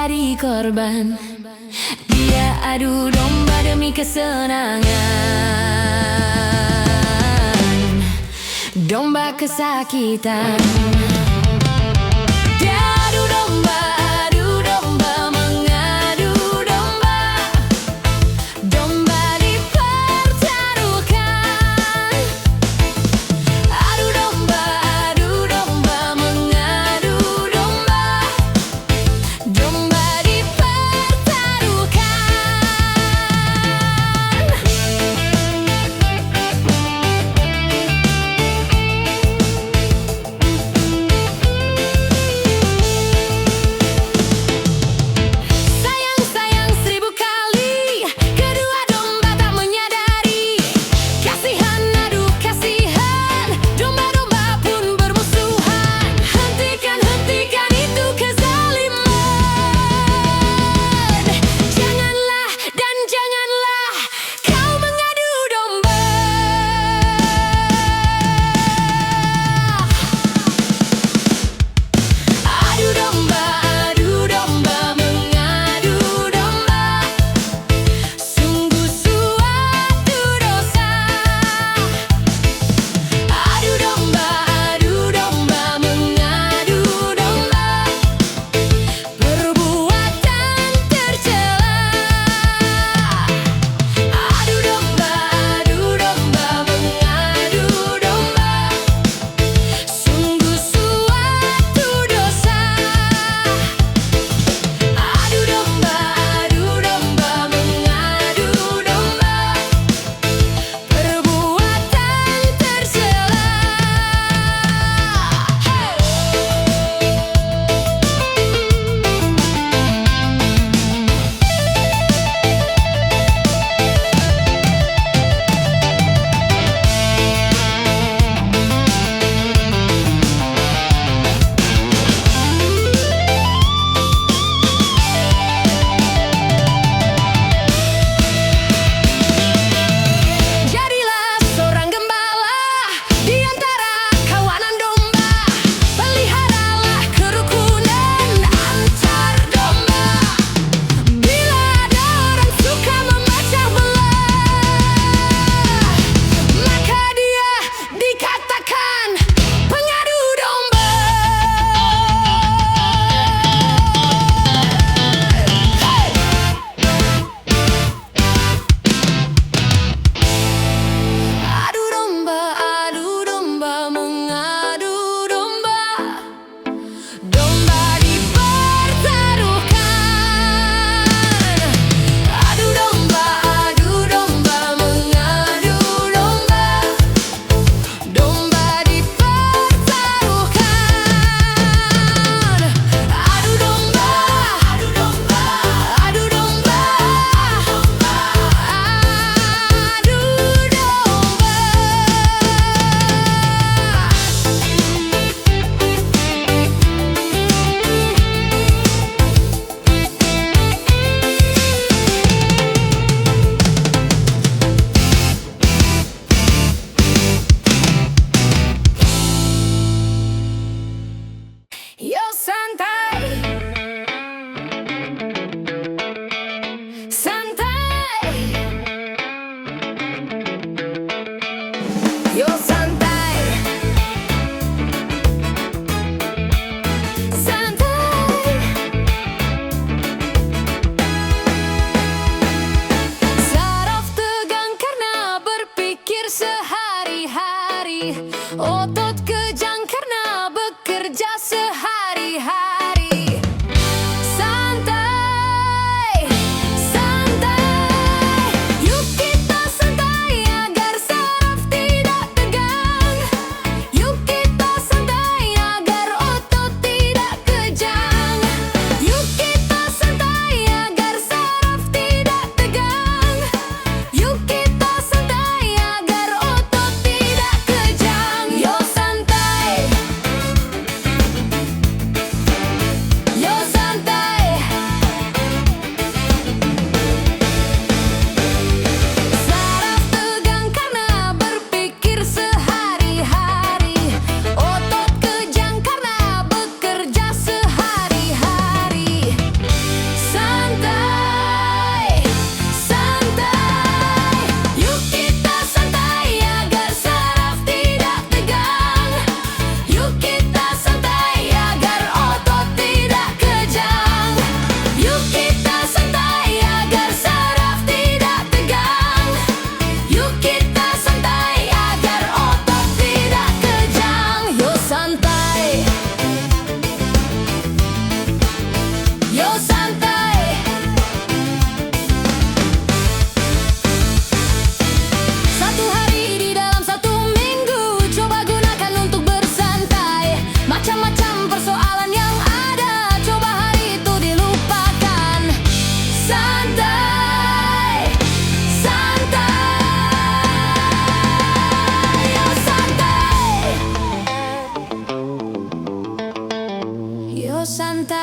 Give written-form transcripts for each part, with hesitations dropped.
jadi korban. Dia adu domba demi kesenangan, domba kesakitan. Dia adu domba, mengadu domba. Domba dipertaruhkan. Adu domba, mengadu domba. Domba dipertaruhkan.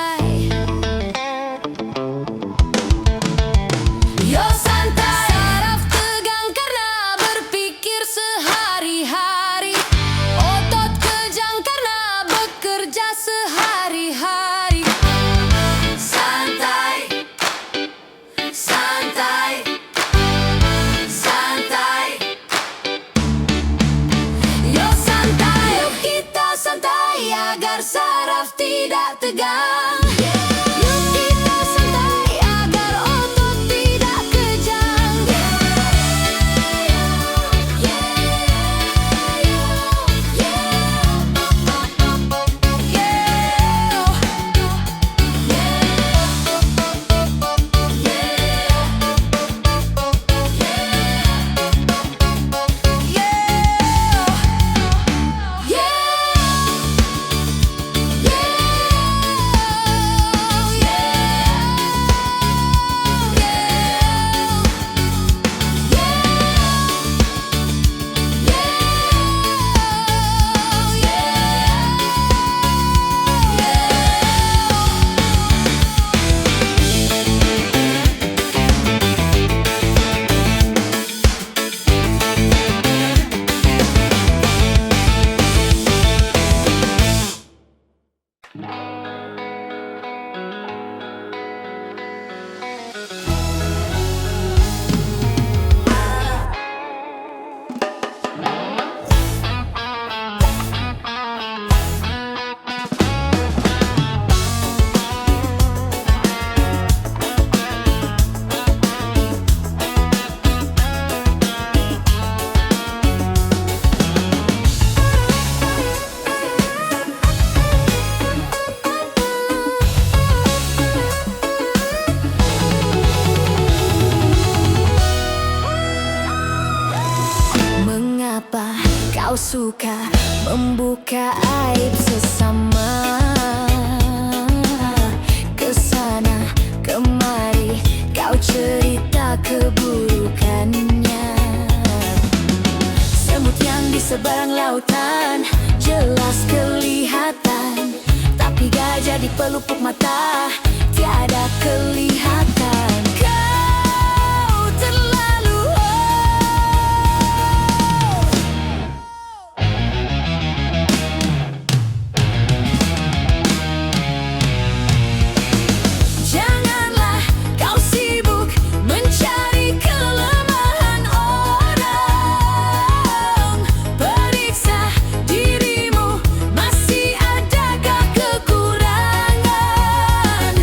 santai. Yo santai. Saraf tegang karena berpikir sehari-hari. Otot kejang karena bekerja sehari-hari. Santai, santai, santai. Yo santai, yuk kita santai agar saraf tidak tegang. Yuk kita santai agar otot tidak kejang. Mengapa kau suka membuka aib sesama? Kesana kemari kau cerita keburukannya. Semut yang di seberang lautan jelas kelihatan, tapi gajah di pelupuk mata tiada kelihatan. Kau terlalu janganlah kau sibuk mencari kelemahan orang. Periksa dirimu, masih adakah kekurangan?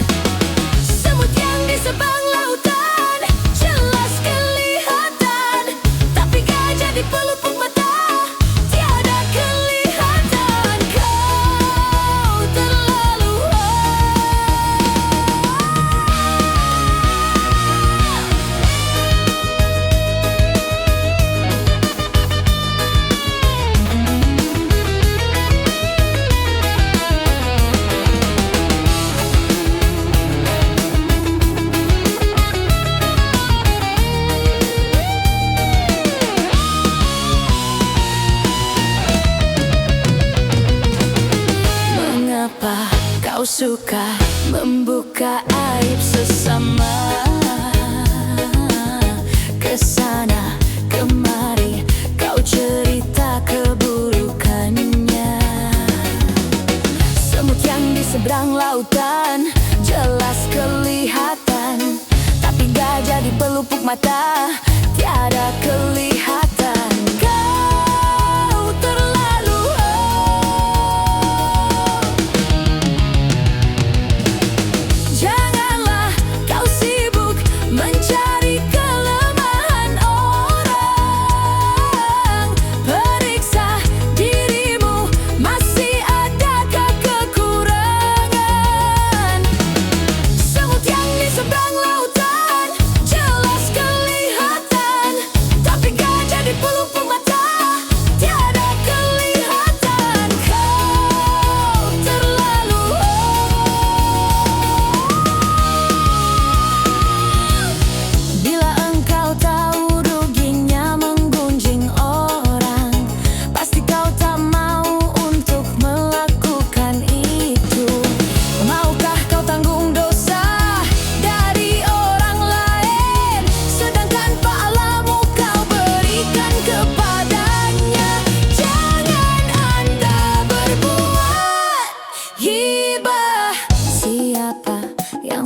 Semut yang di seberang lautan jelas kelihatan, tapi gajah di pelupuk mata tiada kelihatan. Kau terlalu mengapa kau suka membuka aib sesama? Kesana kemari kau cerita keburukannya. Semut yang di seberang lautan jelas kelihatan, tapi gajah di pelupuk mata tiada kelihatan. Kau terlalu janganlah kau sibuk mencari kelemahan orang. Periksa dirimu, masih adakah kekurangan? Semut yang di seberang lautan jelas kelihatan,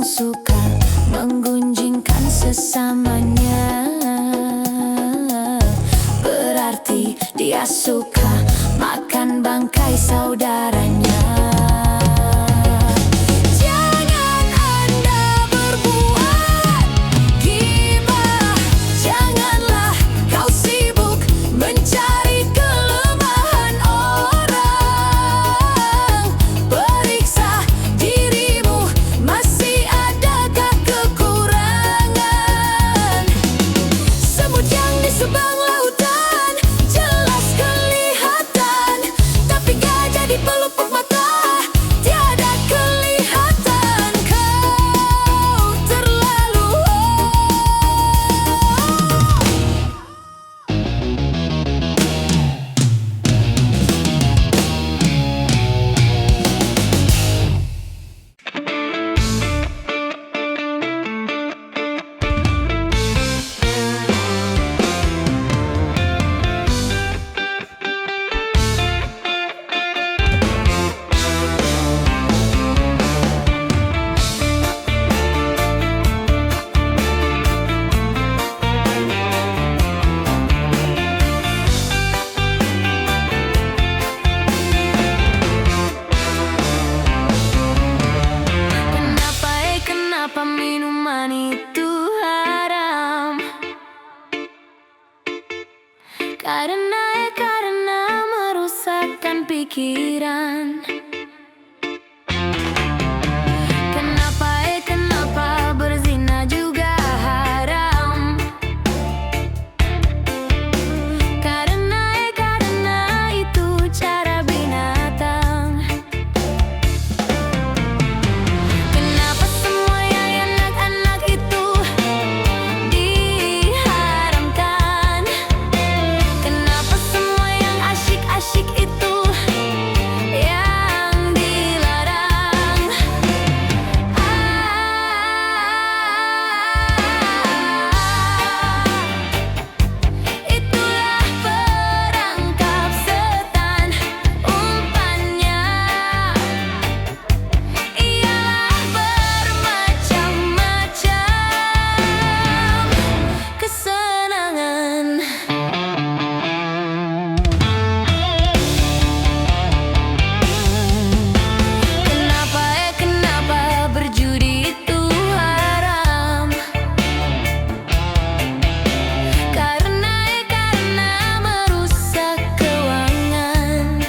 yang suka menggunjingkan sesamanya, berarti dia suka makan bangkai saudaranya. Jangan Anda berbuat gibah, janganlah kau sibuk mencari kelemahan orang. Periksa dirimu, masih adakah kekurangan? Semut yang di seberang lautan jelas kelihatan, tapi gajah di pelupuk mata tiada kelihatan. Kau terlalu kenapa minuman itu haram? Karena merusakkan pikiran. Kenapa berzina juga haram? Karena itu cara binatang. Kenapa semua yang enak-enak itu diharamkan? Kenapa semua yang asyik-asyik itu yang dilarang? Itulah perangkap setan, umpannya ialah bermacam-macam kesenangan. Kenapa berjudi itu haram? Karena merusak keuangan.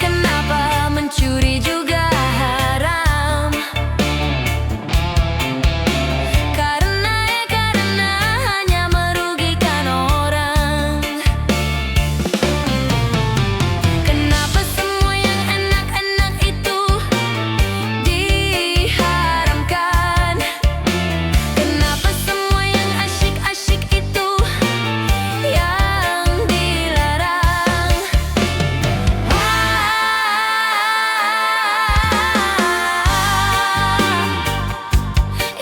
Kenapa mencuri juga haram? Karena hanya merugikan orang. Kenapa semua yang enak-enak itu diharamkan? Kenapa semua yang asyik-asyik itu yang dilarang?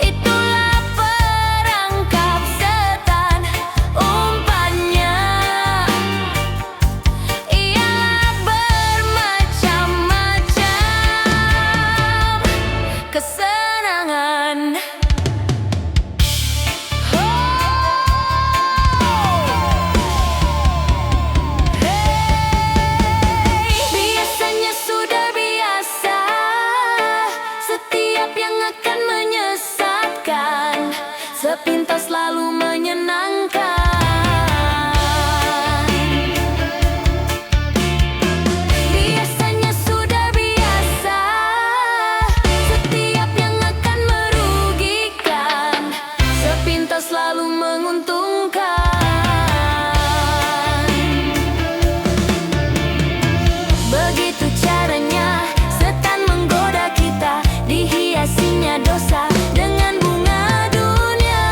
Itulah perangkap setan, umpannya ialah bermacam-macam kesenangan. Biasanya sudah biasa, setiap yang akan menyesatkan sepintas lalu menyenangkan. Biasanya sudah biasa, setiap yang akan merugikan sepintas lalu menguntungkan. Begitu caranya setan menggoda kita, dihiasinya dosa dengan bunga dunia.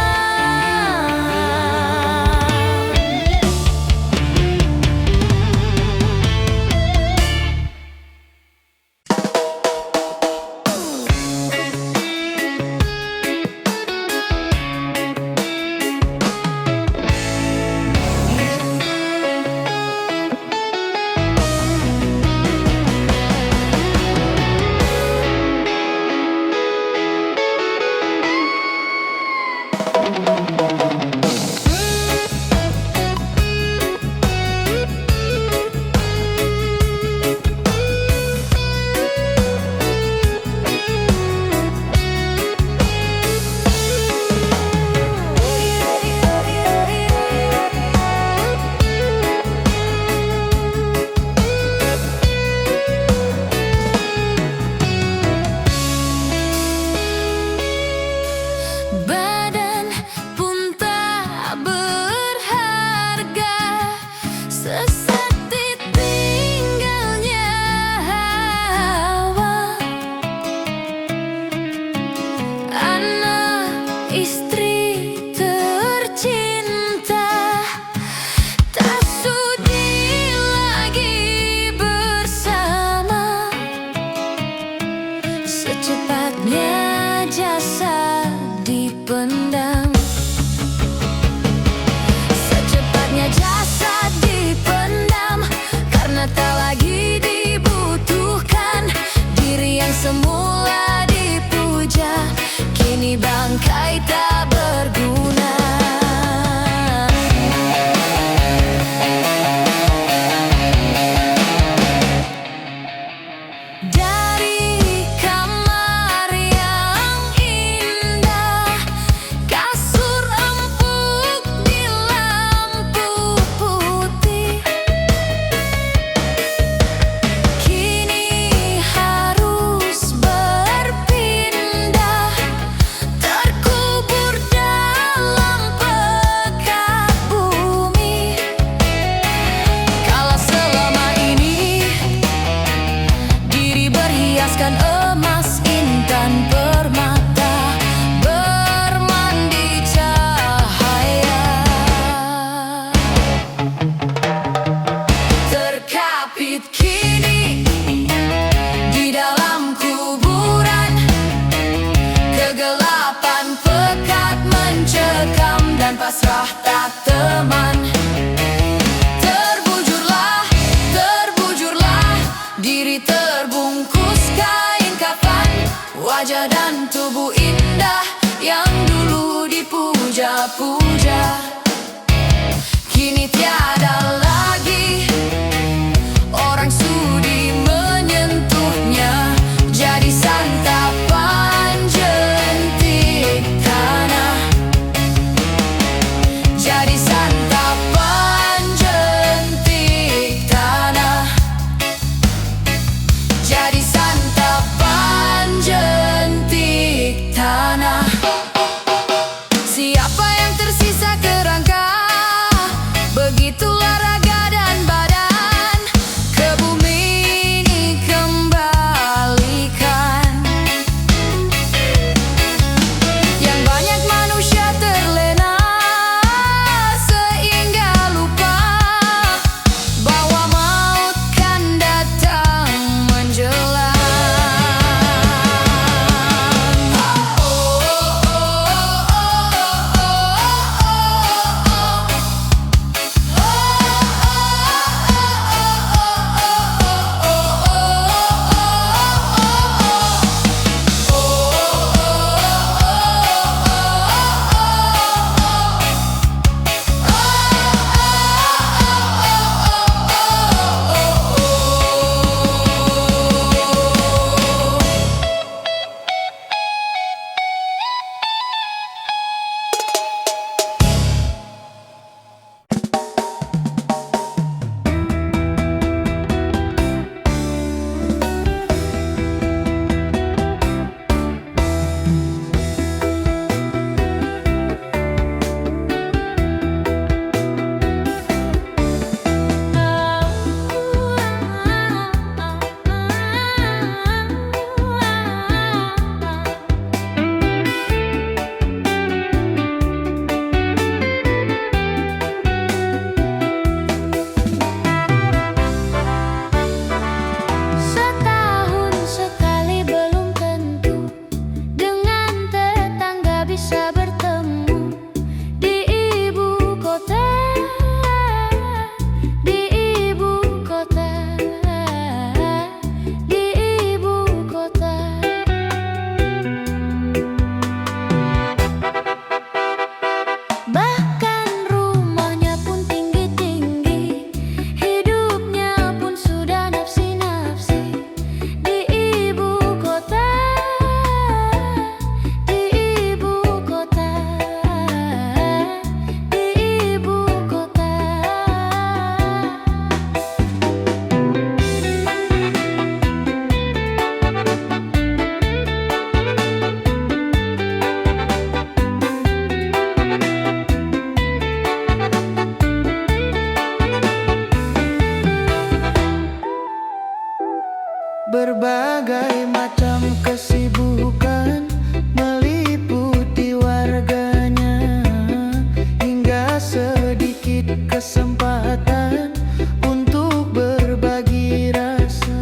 bagaikan emas intan permata bermandi cahaya. Terkapit kini di dalam kuburan, kegelapan pekat mencekam dan pasrah tak teman. Terbujurlah diri terbungkus kain kafan, wajah dan tubuh indah yang dulu dipuja-puja kini tiada lagi. Orang sudi menyentuhnya, jadi santapan jentik tanah. Jadi santapan jentik tanah. Jadi santapan jentik tanah. Siapa yang tersisa kerangka, begitulah raga dan badan ke bumi ini kembalikan. Yang banyak manusia terlena sehingga lupa bahwa maut kan datang menjelang. Setahun sekali belum tentu dengan tetangga bisa bertemu di ibu kota, di ibu kota, di ibu kota. Bahkan rumahnya pun tinggi-tinggi, hidupnya pun sudah nafsi-nafsi di ibu kota, di ibu kota, di ibu kota. Berbagai macam kesibukan meliputi warganya, hingga sedikit kesempatan untuk berbagi rasa.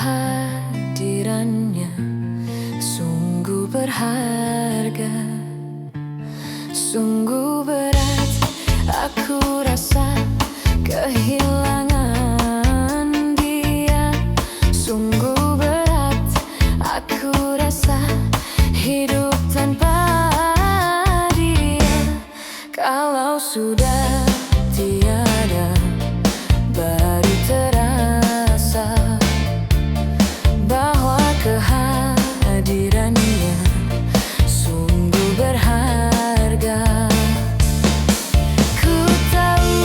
kehadirannya sungguh berharga. Sungguh berat aku rasa kehilangan dia. Sungguh berat aku rasa hidup tanpa dia. Kalau sudah tiada, baru terasa bahwa kehadirannya sungguh berharga. Ku tahu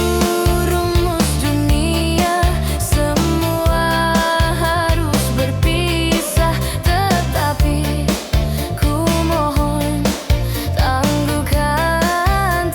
rumus dunia, semua harus berpisah, tetapi ku mohon tangguhkan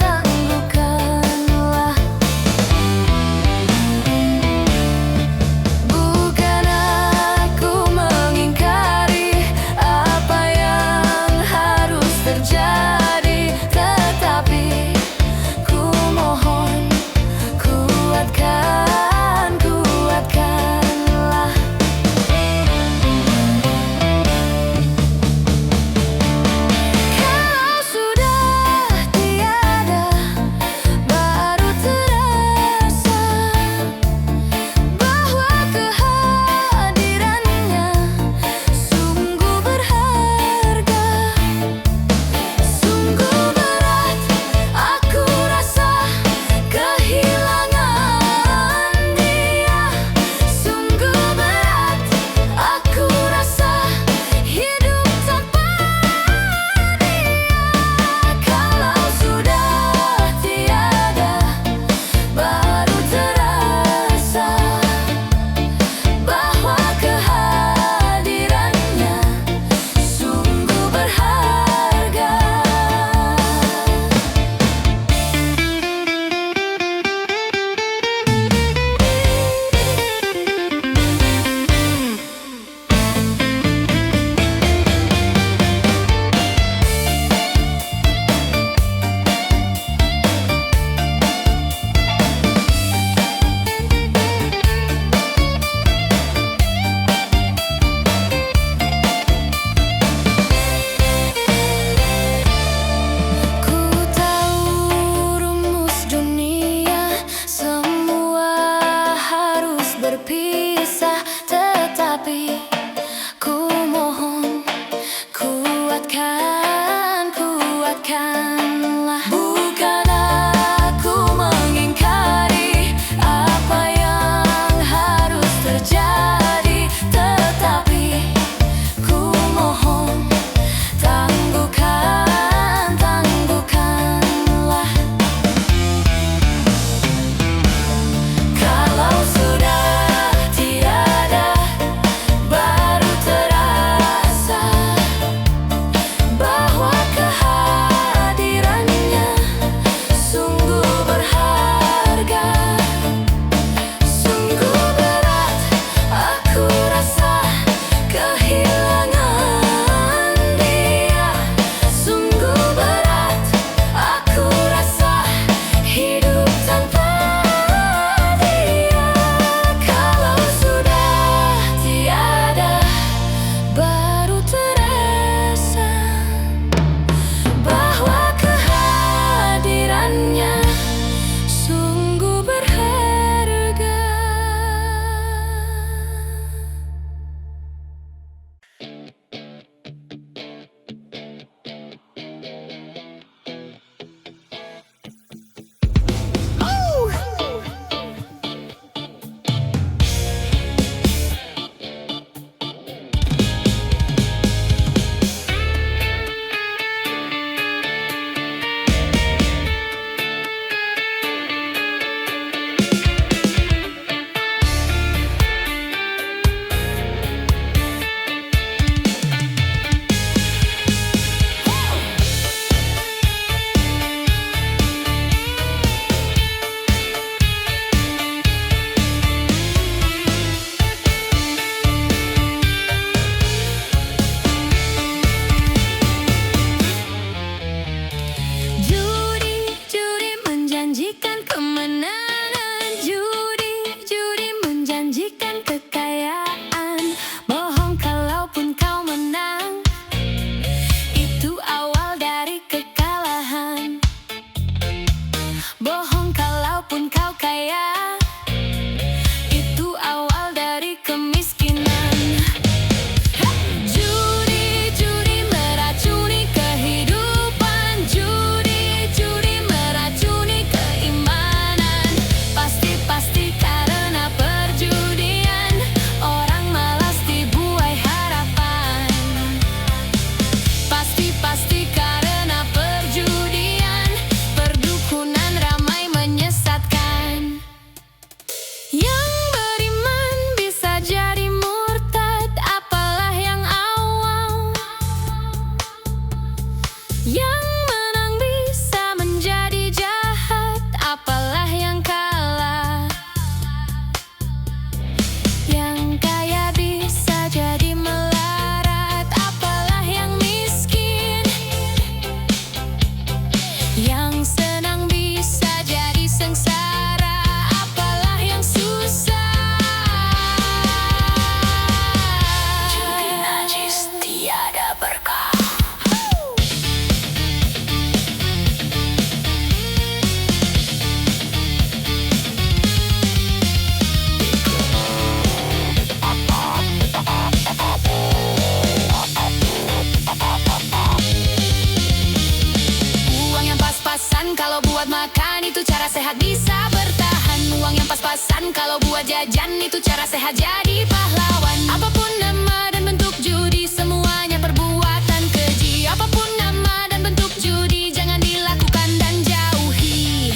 itu cara sehat bisa bertahan. Uang yang pas-pasan kalau buat jajan itu cara sehat jadi pahlawan. Apapun nama dan bentuk judi, semuanya perbuatan keji. Apapun nama dan bentuk judi, jangan dilakukan dan jauhi.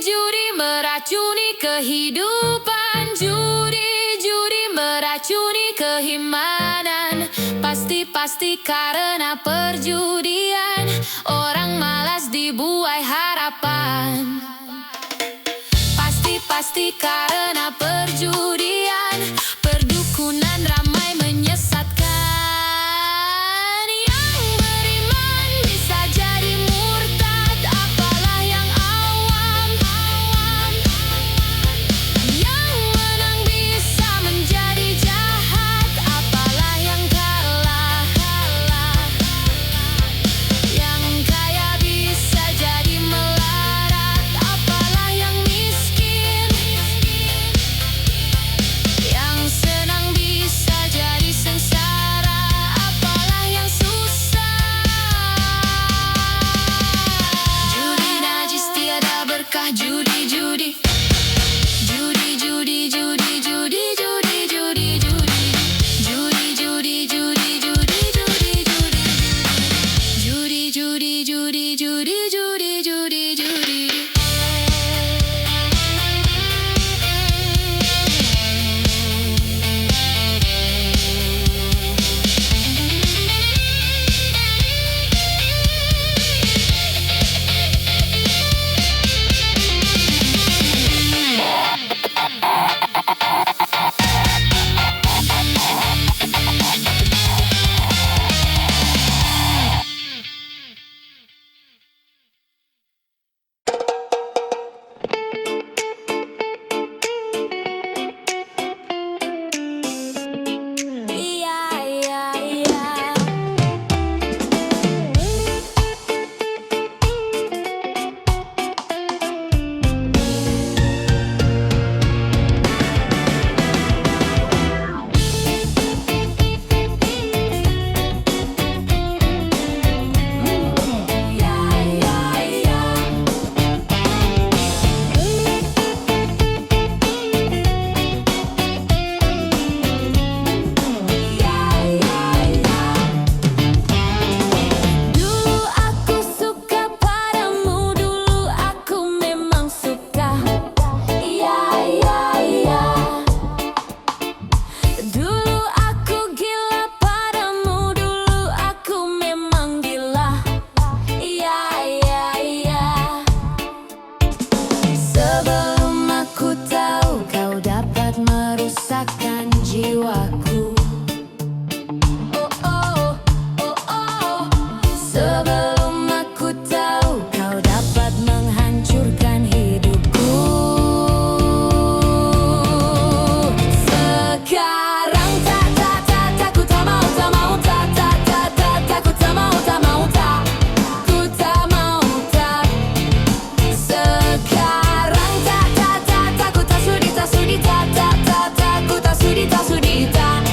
Judi meracuni kehidupan, judi meracuni keimanan. Pasti karena perjudian, orang malas dibuai harapan. Pasti karena perjudian, perdukunan ramai menyesatkan. Yang beriman bisa jadi murtad, apalah yang awam. Yang menang bisa menjadi jahat, apalah yang kalah. Yang kaya bisa jadi melarat, apalah yang miskin. Yang senang bisa jadi sengsara, apalah yang susah. Judi najis tiada berkah, judi. Judi Judi Judi Tak sudi, tak sudi, tak sudi, tak sudi, tak sudi, tak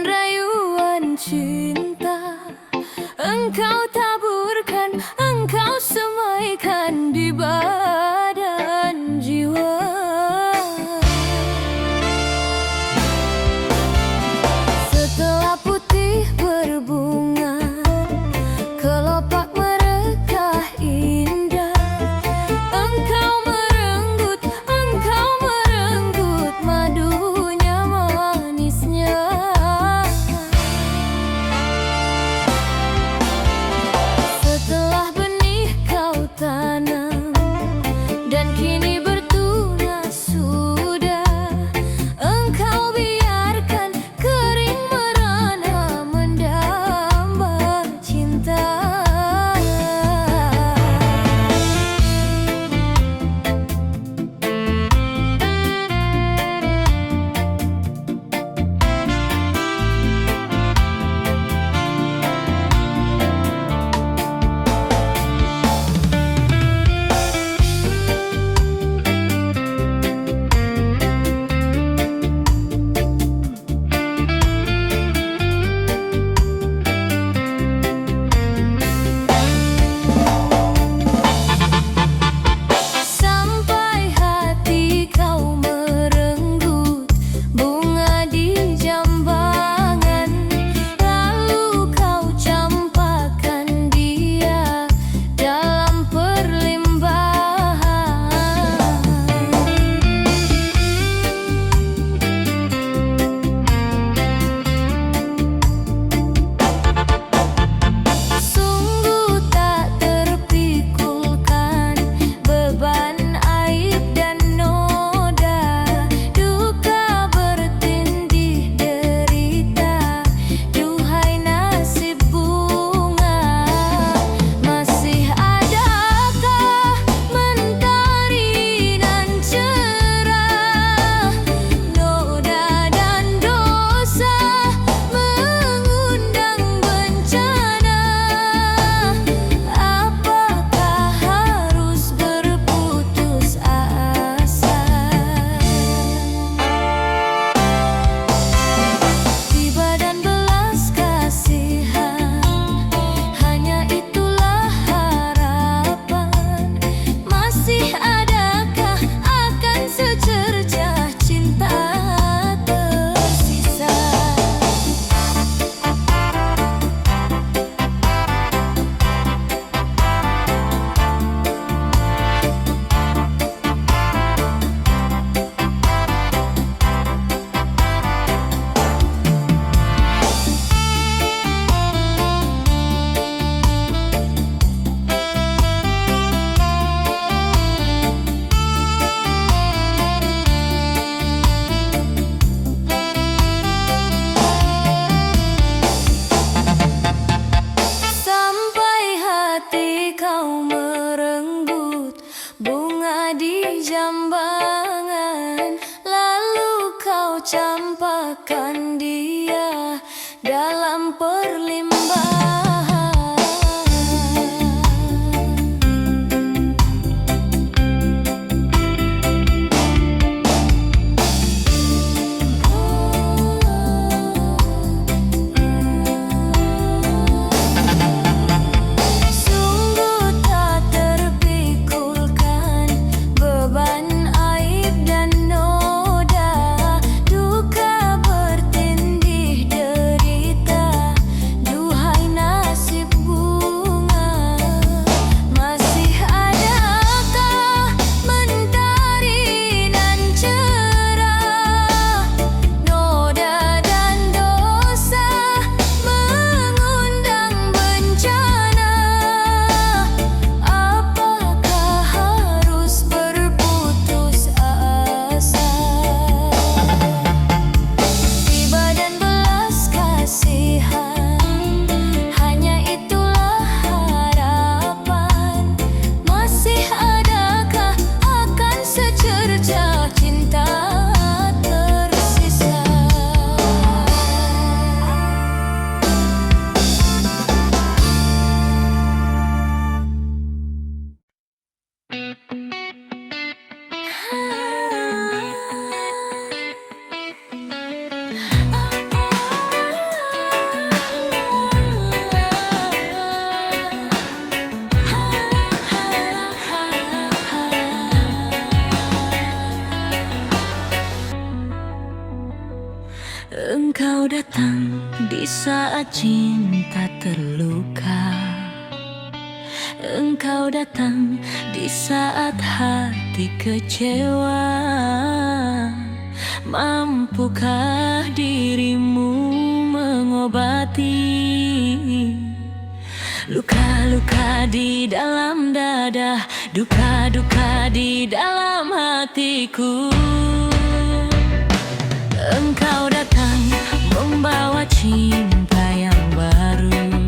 rayuan cinta. Engkau taburkan, engkau semaikan di badan jiwa. Setelah putih berbunga, kelopak merekah indah. Engkau merenggut madunya manisnya. Setelah benih kau tanam dan kini bertunas sudah, engkau biarkan kering merana mendamba cinta. Sampai hati kau merenggut bunga di jambangan, lalu kau campakkan dia dalam perlimbahan. Sungguh tak terpikulkan beban aib dan noda, duka bertindih derita. Duhai nasib bunga, masih adakah mentari nan cerah? Noda dan dosa mengundang bencana. Apakah harus berputus asa? Tiba dan belas kasihan, hanya itulah harapan. Masih adakah akan secercah cinta tersisa? Sampai hati kau merenggut bunga di jambangan, lalu kau campakkan dia dalam perlimbahan. Sungguh tak terpikulkan beban aib dan noda, duka bertindih derita. Duhai datang di saat cinta terluka. Engkau datang di saat hati kecewa. Mampukah dirimu mengobati luka-luka di dalam dada, duka-duka di dalam hatiku? Engkau datang membawa cinta yang baru.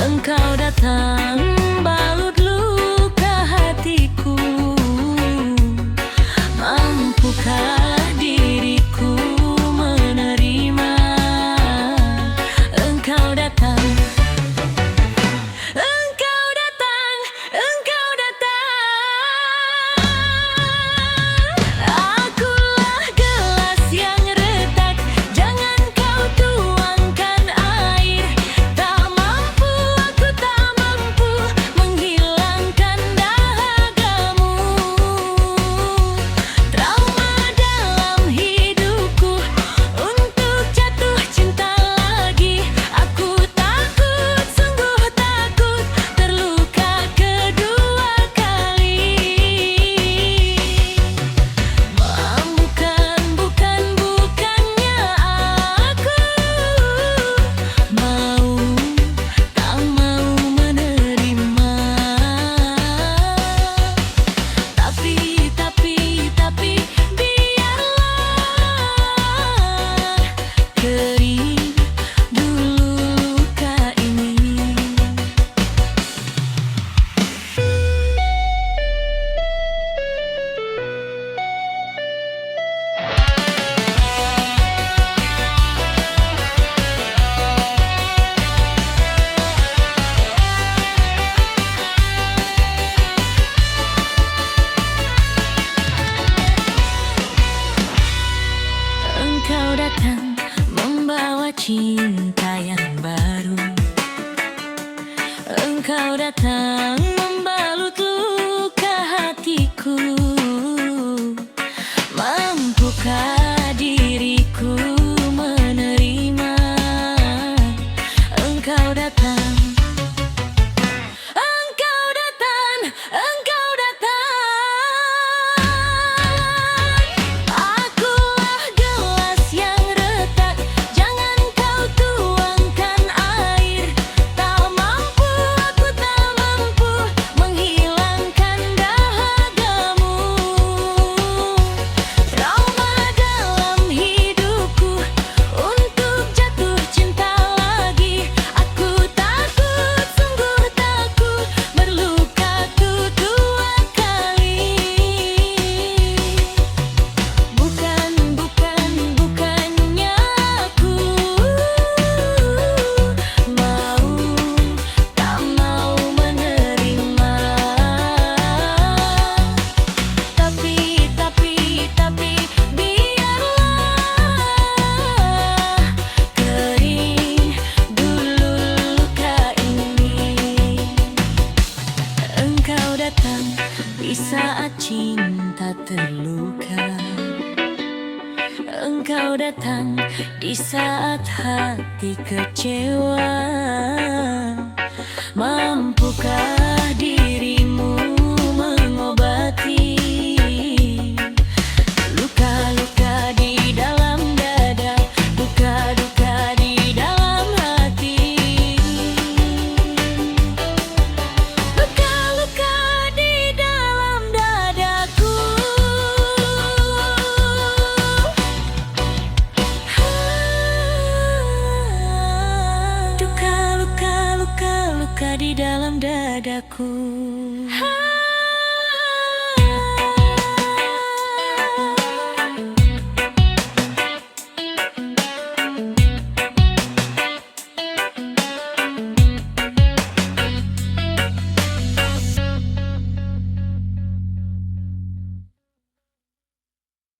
Engkau datang balut luka hatiku. Mampukah diriku menerima? Engkau datang. Engkau datang, engkau datang. Akulah gelas yang retak, jangan kau tuangkan air. Tak mampu, aku tak mampu menghilangkan dahagamu. Trauma dalam hidupku untuk jatuh cinta lagi. Aku takut, sungguh takut terluka kedua kali. Bukannya aku mau, tak mau menerima. Tapi biarlah kering dulu luka ini. Engkau datang membawa cinta yang baru. Engkau datang membalut luka hatiku. Mampukah diriku menerima? Engkau datang. Engkau datang, engkau datang. Akulah gelas yang retak, jangan kau tuangkan air. Tak mampu, aku tak mampu menghilangkan dahagamu. Trauma dalam hidupku untuk jatuh cinta lagi. Aku takut, sungguh takut berluka kedua kali. Bukannya aku mau, tak mau menerima. Tapi biarlah kering dulu luka ini. Engkau datang di saat cinta terluka. Engkau datang di saat hati kecewa. Mampukah dirimu mengobati luka-luka di dalam dada, duka-duka di dalam hati? Luka-luka di dalam dadaku. Luka-luka di dalam dadaku.